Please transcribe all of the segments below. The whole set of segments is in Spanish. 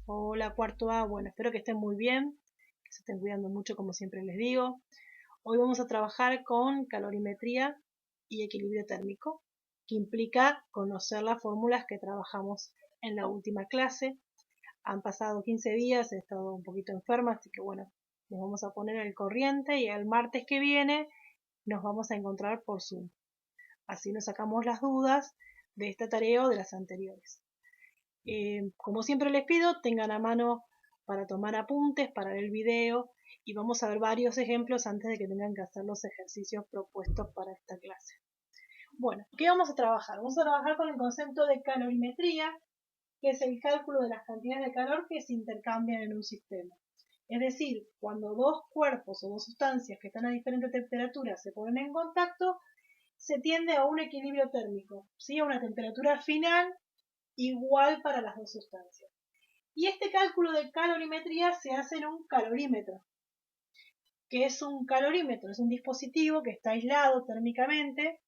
Hola, cuarto A. Bueno, espero que estén muy bien, que se estén cuidando mucho como siempre les digo. Hoy vamos a trabajar con calorimetría y equilibrio térmico, que implica conocer las fórmulas que trabajamos en la última clase. Han pasado 15 días, he estado un poquito enferma, así que bueno, nos vamos a poner al corriente y el martes que viene nos vamos a encontrar por Zoom. Así nos sacamos las dudas de esta tarea o de las anteriores. Como siempre les pido, tengan a mano para tomar apuntes, para ver el video y vamos a ver varios ejemplos antes de que tengan que hacer los ejercicios propuestos para esta clase. Bueno, ¿qué vamos a trabajar? Vamos a trabajar con el concepto de calorimetría, que es el cálculo de las cantidades de calor que se intercambian en un sistema. Es decir, cuando dos cuerpos o dos sustancias que están a diferentes temperaturas se ponen en contacto, se tiende a un equilibrio térmico, ¿sí? A una temperatura final igual para las dos sustancias. Y este cálculo de calorimetría se hace en un calorímetro. ¿Qué es un calorímetro? Es un dispositivo que está aislado térmicamente,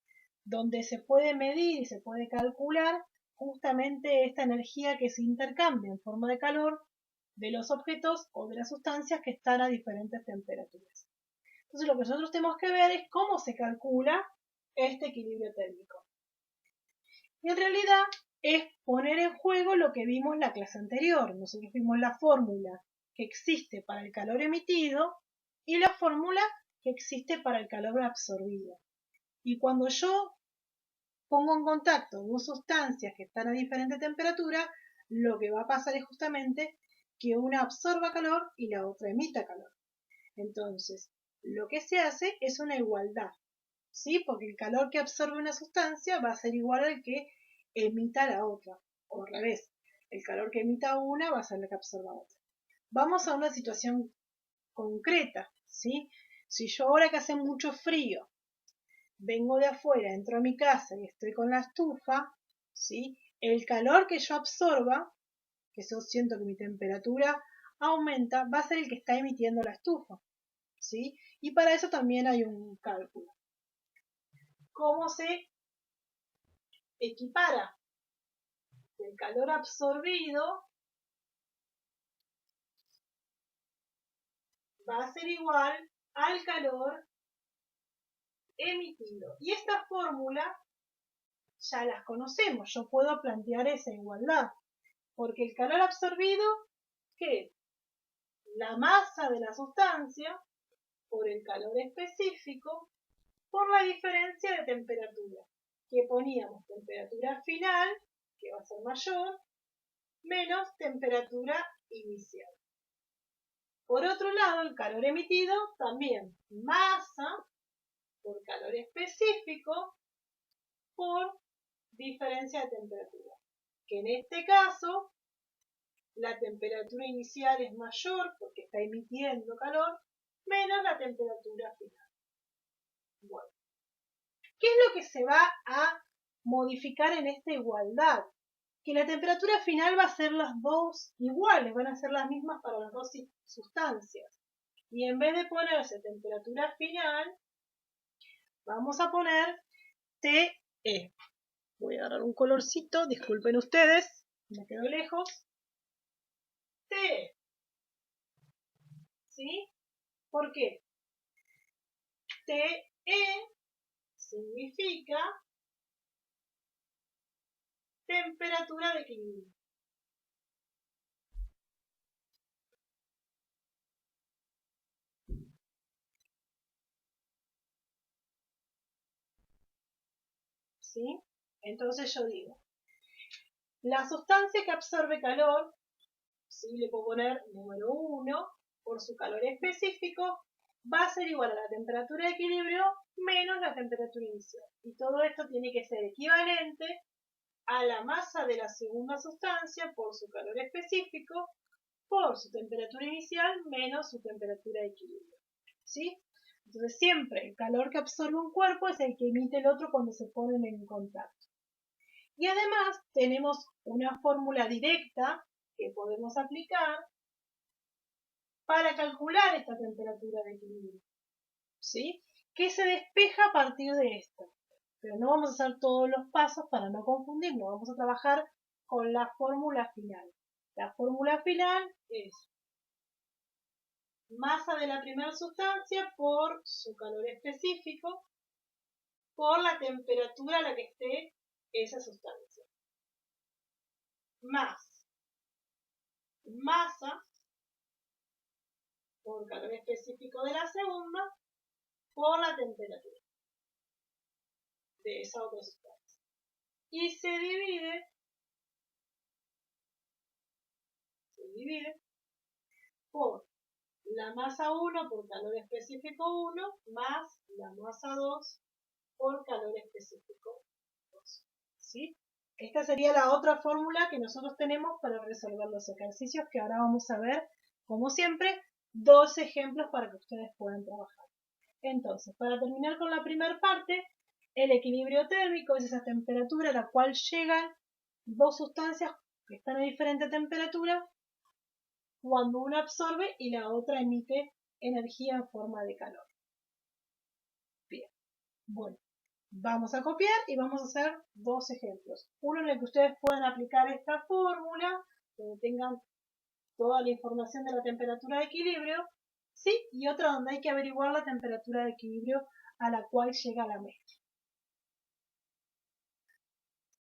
donde se puede medir y se puede calcular justamente esta energía que se intercambia en forma de calor de los objetos o de las sustancias que están a diferentes temperaturas. Entonces lo que nosotros tenemos que ver es cómo se calcula este equilibrio térmico. Y en realidad es poner en juego lo que vimos en la clase anterior. Nosotros vimos la fórmula que existe para el calor emitido y la fórmula que existe para el calor absorbido. Y cuando yo pongo en contacto dos sustancias que están a diferente temperatura, lo que va a pasar es justamente que una absorba calor y la otra emita calor. Entonces, lo que se hace es una igualdad, ¿sí? Porque el calor que absorbe una sustancia va a ser igual al que emita la otra, o al revés, el calor que emita una va a ser el que absorba otra. Vamos a una situación concreta, ¿sí? Si yo ahora que hace mucho frío vengo de afuera, entro a mi casa y estoy con la estufa, ¿sí? El calor que yo absorba, que yo siento que mi temperatura aumenta, va a ser el que está emitiendo la estufa, ¿sí? Y para eso también hay un cálculo. ¿Cómo se equipara el calor absorbido? Va a ser igual al calor emitido. Y esta fórmula ya las conocemos. Yo puedo plantear esa igualdad. Porque el calor absorbido, ¿qué es? La masa de la sustancia por el calor específico por la diferencia de temperatura. Que poníamos temperatura final, que va a ser mayor, menos temperatura inicial. Por otro lado, el calor emitido también masa por calor específico por diferencia de temperatura. Que en este caso, la temperatura inicial es mayor porque está emitiendo calor, menos la temperatura final. Bueno, ¿qué es lo que se va a modificar en esta igualdad? Que la temperatura final va a ser las dos iguales, van a ser las mismas para las dos sustancias. Y en vez de ponerse temperatura final, vamos a poner TE. Voy a agarrar un colorcito, disculpen ustedes, me quedo lejos. TE. ¿Sí? ¿Por qué? TE significa temperatura de equilibrio. ¿Sí? Entonces yo digo, la sustancia que absorbe calor, ¿sí? Le puedo poner número 1, por su calor específico, va a ser igual a la temperatura de equilibrio menos la temperatura inicial. Y todo esto tiene que ser equivalente a la masa de la segunda sustancia por su calor específico por su temperatura inicial menos su temperatura de equilibrio. ¿Sí? Entonces siempre el calor que absorbe un cuerpo es el que emite el otro cuando se ponen en contacto. Y además tenemos una fórmula directa que podemos aplicar para calcular esta temperatura de equilibrio, ¿sí? Que se despeja a partir de esto. Pero no vamos a hacer todos los pasos para no confundirnos, vamos a trabajar con la fórmula final. La fórmula final es masa de la primera sustancia por su calor específico por la temperatura a la que esté esa sustancia, más masa por calor específico de la segunda por la temperatura de esa otra sustancia. Y se divide por la masa 1 por calor específico 1 más la masa 2 por calor específico 2. ¿Sí? Esta sería la otra fórmula que nosotros tenemos para resolver los ejercicios, que ahora vamos a ver, como siempre, 2 ejemplos para que ustedes puedan trabajar. Entonces, para terminar con la primera parte, el equilibrio térmico es esa temperatura a la cual llegan dos sustancias que están a diferente temperatura cuando una absorbe y la otra emite energía en forma de calor. Bien, bueno, vamos a copiar y vamos a hacer 2 ejemplos. Uno en el que ustedes puedan aplicar esta fórmula, donde tengan toda la información de la temperatura de equilibrio, ¿sí? Y otro donde hay que averiguar la temperatura de equilibrio a la cual llega la mezcla.